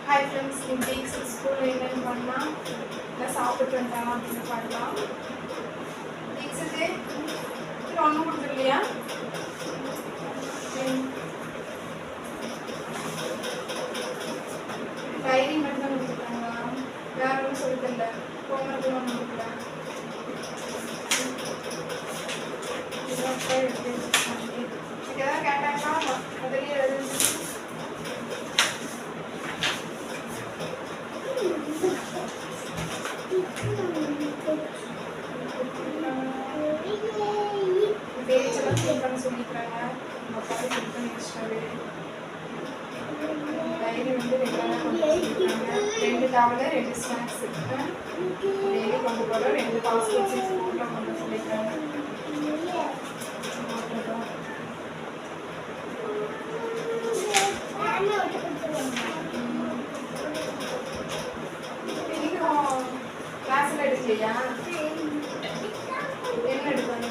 Hi friends, in weeks school என்னன்னு பண்ணா நான் சாப்பிட்டு வந்தேன் அப்படின்னு பார்க்கலாம். வீக்ஸுக்கு இது ஒன்றும் கொடுத்துருலையா? டைரி மட்டும் தான் கொடுத்துருக்காங்களா? வேற ஒன்றும் சொல்லித்தரல. ஹோம்ஒர்க்கு ஒன்றும் கொடுக்கல. எடுத்து ஏதாவது கேட்டாங்களா? அதுலேயே எழுது. பேச்செல்லாம் கேட்கணும்னு சொல்லிக்கிறாங்க. அப்பாவே கொடுத்து எக்ஸ்ட்ராவே டைரி வந்து ரெகுலராக கொண்டு சொல்லியிருக்காங்க. 2 டவலு 2 ஸ்நாக்ஸ் டெய்லி கொண்டு போகிறோம். 2 பாஸ்போர்ட் 6 ஃபுட்டில் கொண்டு சொல்லியிருக்காங்க. கிளாஸில் எடுக்கலையா? என்ன எடுப்பாங்க?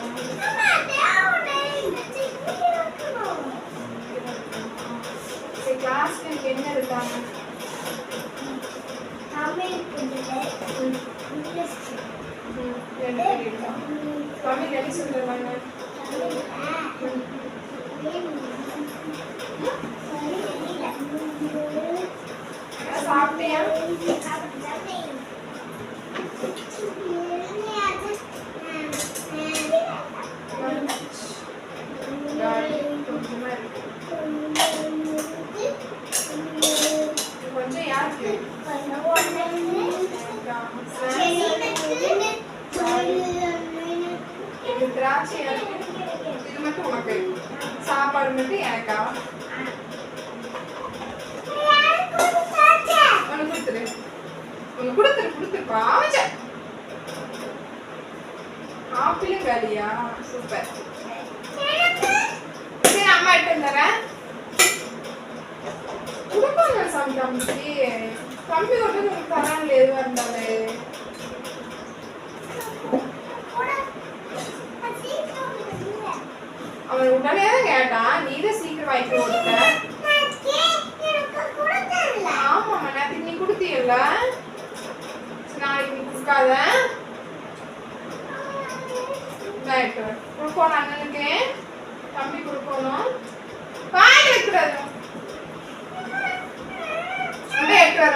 சரி, கிளாஸ்க்கு எனக்கு என்ன எடுத்தாங்க? தமிழ் என்ன சொல்றாங்க? சாப்பிட்டியா? கொஞ்சம் யாருக்கு திராட்சை இது மட்டும் உனக்கு, சாப்பாடு மட்டும் எனக்கா? உனக்கு கொடுத்துரு, உனக்கு கொடுத்துருப்பா. ஆப்பிளும் காலியா? சூப்பர். சரி, அம்மா எடுத்து வந்துடுறேன். கொடுப்பாங்க சாமி. தம்பி கொண்டு உங்களுக்கு தராங்க எதுவாக இருந்தாலும். அவன் உடனே தான் கேட்டான். நீ தான் சீக்கிரம் வாங்கி கொடுத்த. ஆமாம்மா, நேற்று நீ கொடுத்தீல்ல, நாளைக்கு நீ கொடுக்காத. கொடுக்கணும் அண்ணனுக்கு, தம்பி கொடுக்கணும். வாங்கி வைக்கூடாது. எட்டு வர